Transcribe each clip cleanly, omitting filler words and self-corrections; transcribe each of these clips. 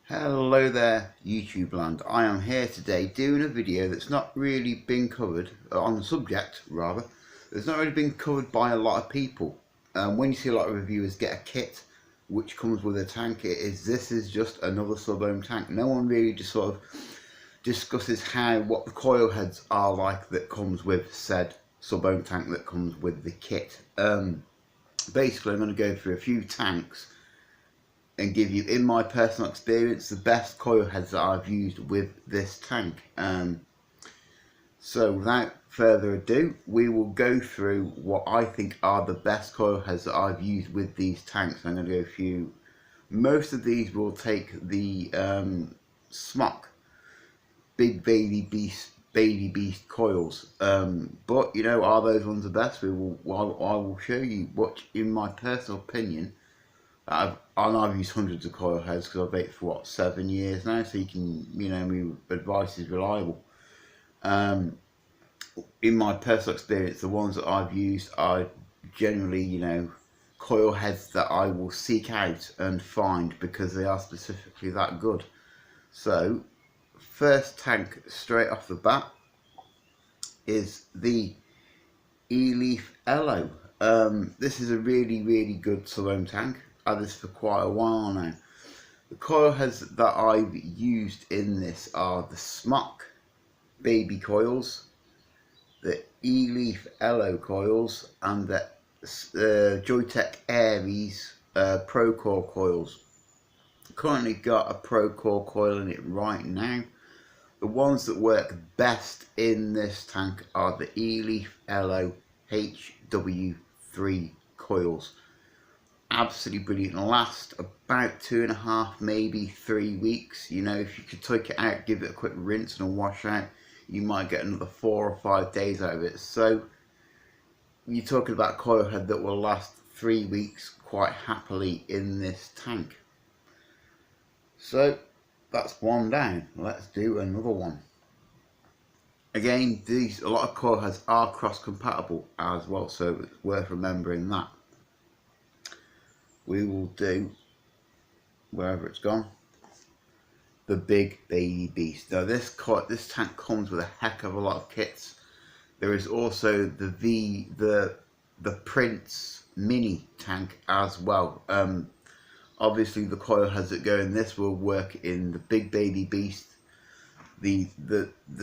Hello there YouTube land. I am here today doing a video that's not really been covered, on the subject rather, that's not really been covered by a lot of people. When you see a lot of reviewers get a kit which comes with a tank, this is just another sub-ohm tank. No one really just sort of discusses what the coil heads are like that comes with said sub-ohm tank that comes with the kit. Basically I'm going to go through a few tanks and give you, in my personal experience, the best coil heads that I've used with this tank. So without further ado, we will go through what I think are the best coil heads that I've used with these tanks. I'm going to go through, most of these will take the smok big baby beast coils, but you know, are those ones the best? I will show you what, in my personal opinion, I've used hundreds of coil heads because I've vaped for what, 7 years now, so you can, you know, my advice is reliable. In my personal experience, the ones that I've used are generally, you know, coil heads that I will seek out and find because they are specifically that good. So first tank straight off the bat is the eleaf Elo. This is a really good sub-ohm tank. I've had this for quite a while now. The coil heads that I've used in this are the smok baby coils, the eleaf Elo coils, and the joyetech Aries Pro Core coils. Currently got a Pro Core coil in it right now. The ones that work best in this tank are the eleaf Elo HW3 coils. Absolutely brilliant. Last about 2.5, maybe 3 weeks. You know, if you could take it out, give it a quick rinse and a wash out, you might get another 4 or 5 days out of it. So you're talking about a coil head that will last 3 weeks quite happily in this tank. So that's one down. Let's do another one. Again, a lot of coil heads are cross compatible as well, so it's worth remembering that. We will do, wherever it's gone, the big baby beast. Now this tank comes with a heck of a lot of kits. There is also the Prince mini tank as well. Obviously the coil heads that go in this will work in the big baby beast, the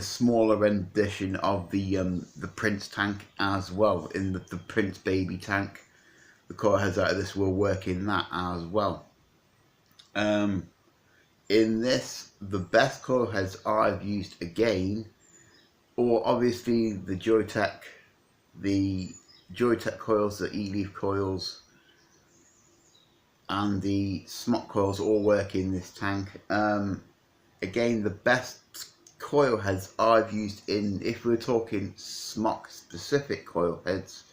smaller rendition of the Prince tank as well, in the Prince baby tank. The coil heads out of this will work in that as well. In this, the best coil heads I've used again, or obviously the joyetech coils, the eleaf coils, and the smok coils all work in this tank. Again, the best coil heads I've used in, if we're talking smok specific coil heads,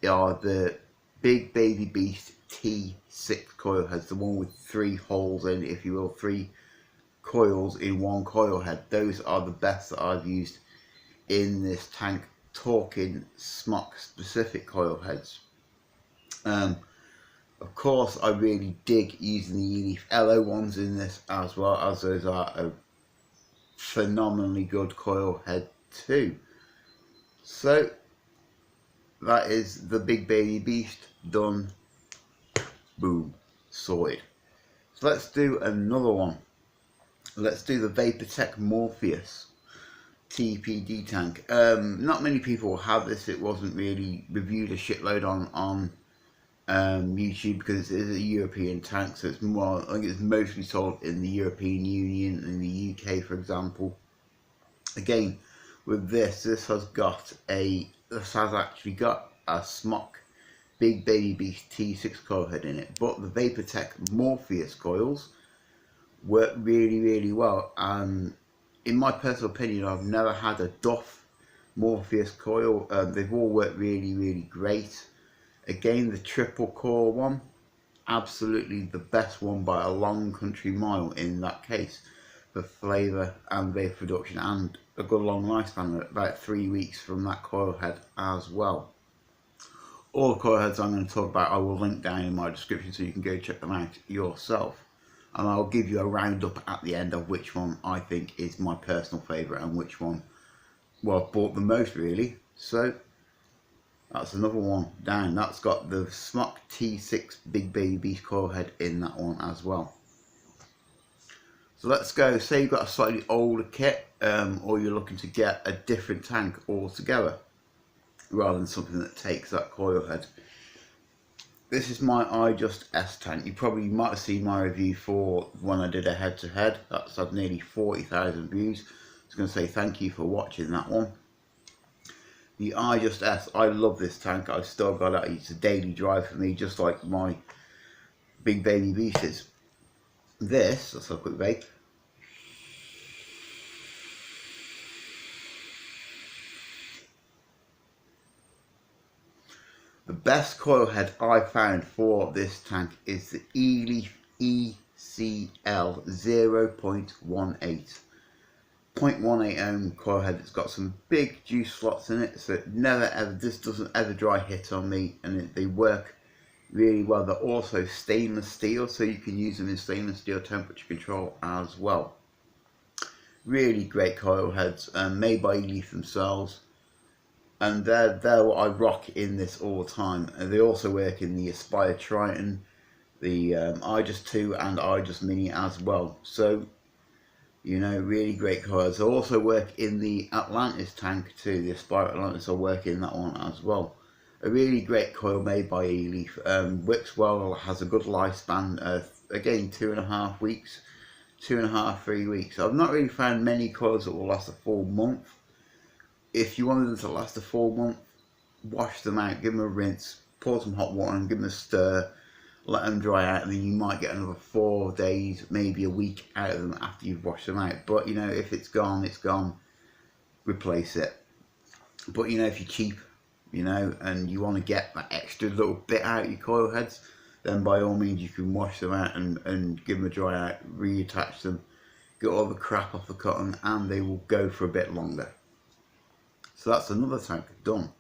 are the big baby beast T6 coil heads, the one with 3 holes in, if you will, 3 coils in one coil head. Those are the best that I've used in this tank, talking smok specific coil heads. Of course, I really dig using the eleaf Elo ones in this as well, as those are a phenomenally good coil head too. So that is the big baby beast done. Boom, sorted. So let's do another one. Let's do the Vapotech Morpheus TPD tank. Not many people have this. It wasn't really reviewed a shitload on YouTube because it is a European tank, so it's more, I think it's mostly sold in the European Union, in the UK for example. Again, with this has actually got a smok big baby beast T6 coil head in it, but the Vapotech Morpheus coils work really well, and in my personal opinion I've never had a duff Morpheus coil. They've all worked really great. Again, the triple core one, absolutely the best one by a long country mile in that case, for flavour and vape production, and a good long lifespan, about 3 weeks from that coil head as well. All the coil heads I'm going to talk about I will link down in my description so you can go check them out yourself. and I'll give you a roundup at the end of which one I think is my personal favourite and which one, well, I've bought the most really. So that's another one down. That's got the smok T6 Big Baby coil head in that one as well. So let's go, say you've got a slightly older kit, or you're looking to get a different tank altogether, rather than something that takes that coil head. This is my ijust S tank. You probably might have seen my review for when I did a head-to-head. That's had nearly 40,000 views. I was going to say thank you for watching that one. The ijust S, I love this tank. I've still got it. It's a daily drive for me, just like my Big Baby beasties. This, let's have a quick vape. The best coil head I found for this tank is the eleaf ECL 0.18. 0.18 ohm coil head. It's got some big juice slots in it, so it never ever, this doesn't ever dry hit on me, and they work really well. They're also stainless steel, so you can use them in stainless steel temperature control as well. Really great coil heads, made by eleaf themselves, and they're what I rock in this all the time. And they also work in the Aspire Triton, the ijust 2 and ijust Mini as well. So, you know, really great coils. They also work in the Atlantis tank too. The Aspire Atlantis will work in that one as well. A really great coil made by eleaf. Works well, has a good lifespan. Again, 2.5 weeks, 2.5, 3 weeks. I've not really found many coils that will last a full month. If you wanted them to last a full month, wash them out, give them a rinse, pour some hot water and give them a stir, let them dry out, and then you might get another 4 days, maybe a week out of them after you've washed them out. But you know, if it's gone, replace it. But you know, if you're cheap, you know, and you want to get that extra little bit out of your coil heads, then by all means you can wash them out and give them a dry out, reattach them, get all the crap off the cotton, and they will go for a bit longer. So that's another tank done.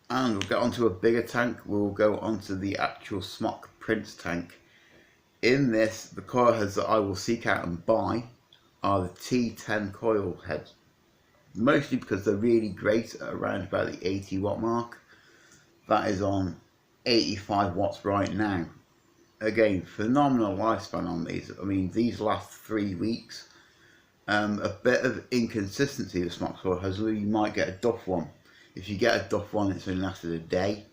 And we'll get onto a bigger tank. We'll go onto the actual smok Prince tank. In this, the coil heads that I will seek out and buy are the T10 coil heads. Mostly because they're really great at around about the 80 watt mark. That is on 85 watts right now. Again, phenomenal lifespan on these. I mean, these last 3 weeks. A bit of inconsistency with smok coil heads. You might get a duff one. If you get a duff one, it's only lasted a day.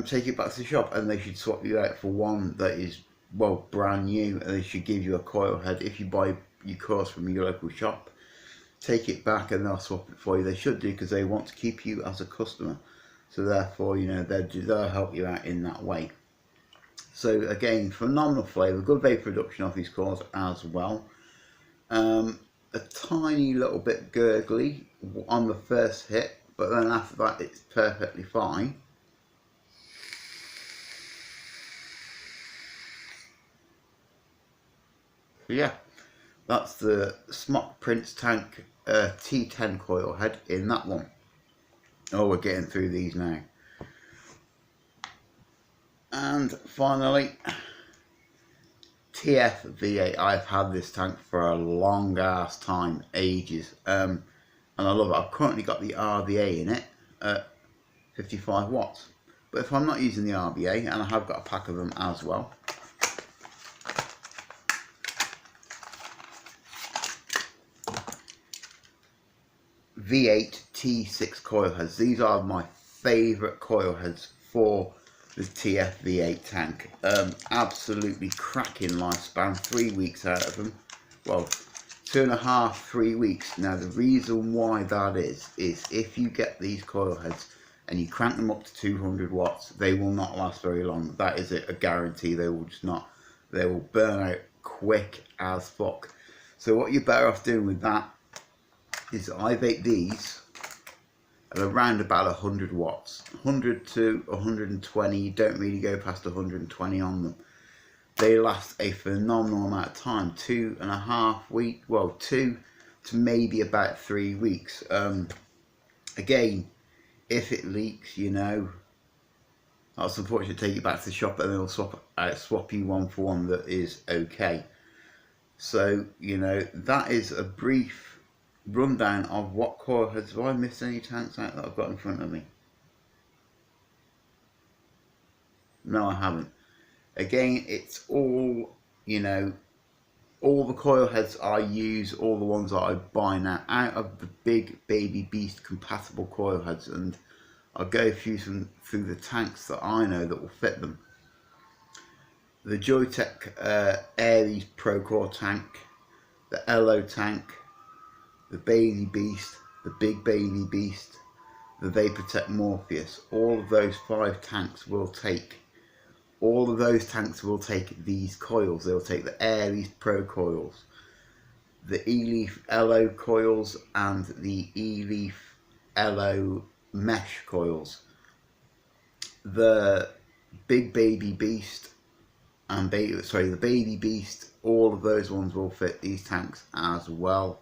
Take it back to the shop and they should swap you out for one that is, well, brand new, and they should give you a coil head. If you buy your coils from your local shop, take it back and they'll swap it for you. They should do, because they want to keep you as a customer. So therefore, you know, they'll help you out in that way. So again, phenomenal flavour, good vape production of these coils as well. A tiny little bit gurgly on the first hit, but then after that it's perfectly fine. So yeah, that's the smok Prince tank T10 coil head in that one. Oh, we're getting through these now. And finally, TF V8. I've had this tank for a long ass time, ages, and I love it. I've currently got the RBA in it at 55 watts, but if I'm not using the RBA, and I have got a pack of them as well, V8 T6 coil heads. These are my favourite coil heads for the TF V8 tank. Absolutely cracking lifespan, 3 weeks out of them. Well, 2.5, 3 weeks. Now the reason why that is if you get these coil heads and you crank them up to 200 watts, they will not last very long. That is a guarantee. They will just not, they will burn out quick as fuck. So what you're better off doing with that is I vape these at around about 100 watts, 100 to 120, don't really go past 120 on them. They last a phenomenal amount of time, 2.5 weeks, well, 2 to maybe about 3 weeks. Again, if it leaks, you know, That's unfortunate. Take it back to the shop and they'll swap you one for one that is okay. So, you know, that is a brief rundown of what coil heads. Have I missed any tanks out that I've got in front of me? No, I haven't. Again, it's all, you know, all the coil heads I use, all the ones that I buy now, out of the big baby beast compatible coil heads, and I'll go through the tanks that I know that will fit them. The Joyetech Aries Pro Core tank, the Elo tank, the Baby Beast, the Big Baby Beast, the Vapotech Morpheus. All of those 5 tanks will take. All of those tanks will take these coils. They'll take the Aries Pro coils, the eleaf Elo coils, and the eleaf Elo mesh coils. The Big Baby Beast and the Baby Beast, all of those ones will fit these tanks as well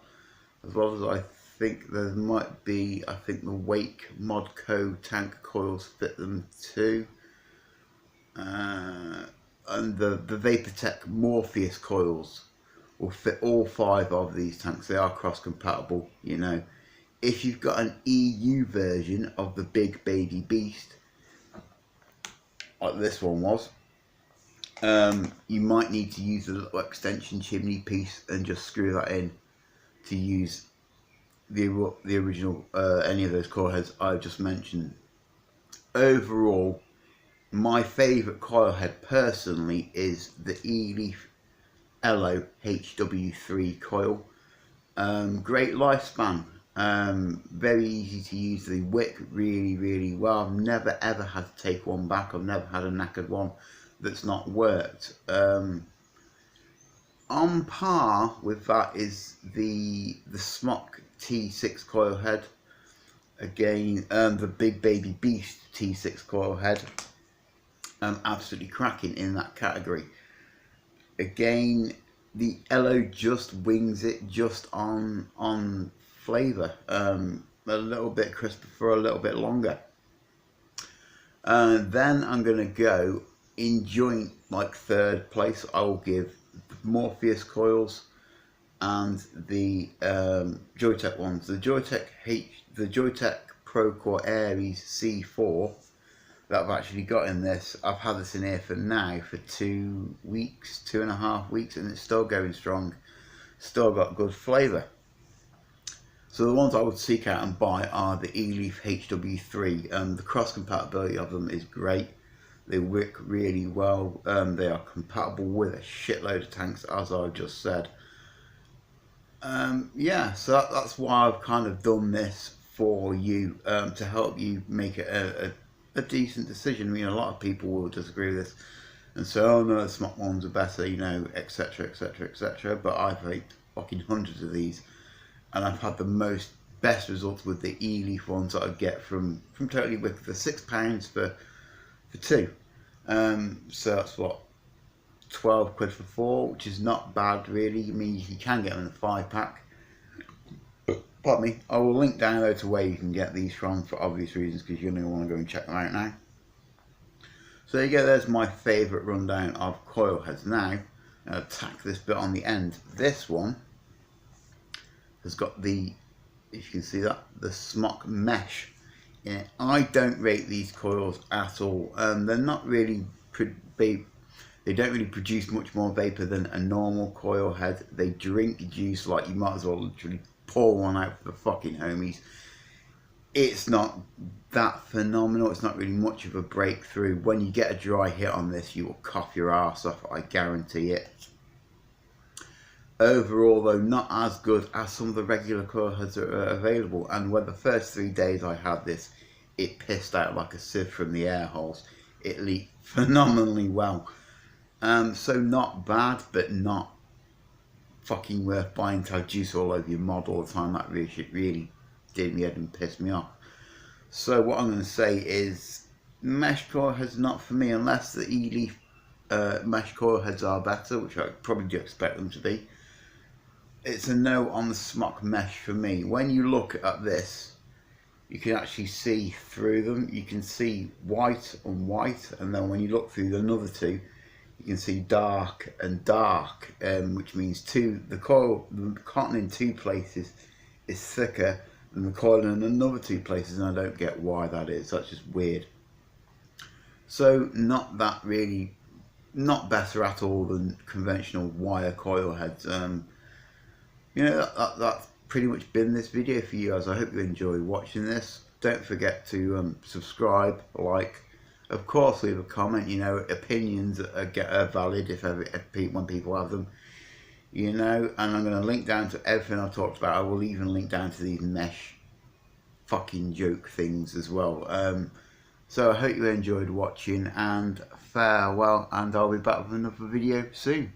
as I think there might be, I think the Wake Modco tank coils fit them too, and the Vapotech Morpheus coils will fit all 5 of these tanks. They are cross compatible, you know. If you've got an EU version of the Big Baby Beast, like this one was, you might need to use a little extension chimney piece and just screw that in to use the original any of those coil heads I've just mentioned. Overall, my favourite coil head personally is the eleaf Elo HW3 coil. Great lifespan, very easy to use. They wick really well. I've never ever had to take one back. I've never had a knackered one that's not worked. On par with that is the smok T6 coil head. Again, the Big Baby Beast T6 coil head. Absolutely cracking in that category. Again, the Elo just wings it just on flavour. A little bit crisper for a little bit longer. Then I'm going to go in joint, like 3rd place. I will give the Morpheus coils and the Joyetech ones. The Joyetech Pro Core Aries C4 that I've actually got in this. I've had this in here for now for 2 weeks, 2.5 weeks, and it's still going strong. Still got good flavour. So the ones I would seek out and buy are the eleaf HW3. The cross compatibility of them is great. They work really well. They are compatible with a shitload of tanks, as I've just said. Yeah, so that's why I've kind of done this for you, to help you make a decent decision. I mean, a lot of people will disagree with this and say, oh no, the smok ones are better, you know, etc, etc, etc. But I've vaped fucking hundreds of these, and I've had the best results with the eleaf ones that I get from Totally Wicked for £6 for 2. So that's what, 12 quid for 4, which is not bad really. I mean, you can get them in a 5-pack. Pardon me. I will link down there to where you can get these from for obvious reasons, because you're going to want to go and check them out now. So there you go, there's my favourite rundown of coil heads. Now, I'll tack this bit on the end. This one has got the, if you can see that, the smok mesh in it. I don't rate these coils at all. They're not really, they don't really produce much more vapour than a normal coil head. They drink juice like you might as well literally pour one out for the fucking homies. It's not that phenomenal. It's not really much of a breakthrough. When you get a dry hit on this, you will cough your ass off, I guarantee it. Overall though, not as good as some of the regular coil heads that are available. And when the first 3 days I had this, it pissed out like a sieve from the air holes. It leaked phenomenally well. So not bad, but not fucking worth buying to have juice all over your mod all the time. That really did me head and pissed me off. So what I'm going to say is, mesh coil heads not for me, unless the eleaf mesh coil heads are better, which I probably do expect them to be. It's a no on the smok mesh for me. When you look at this, you can actually see through them. You can see white on white, and then when you look through the another two, you can see dark and dark, which means the cotton in two places is thicker than the coil in another two places, and I don't get why that is. That's just weird. So not better at all than conventional wire coil heads. You know, that's pretty much been this video for you guys. I hope you enjoy watching this. Don't forget to subscribe, like, of course leave a comment. You know, opinions are valid when people have them. You know, and I'm going to link down to everything I've talked about. I will even link down to these mesh fucking joke things as well. So I hope you enjoyed watching, and farewell, and I'll be back with another video soon.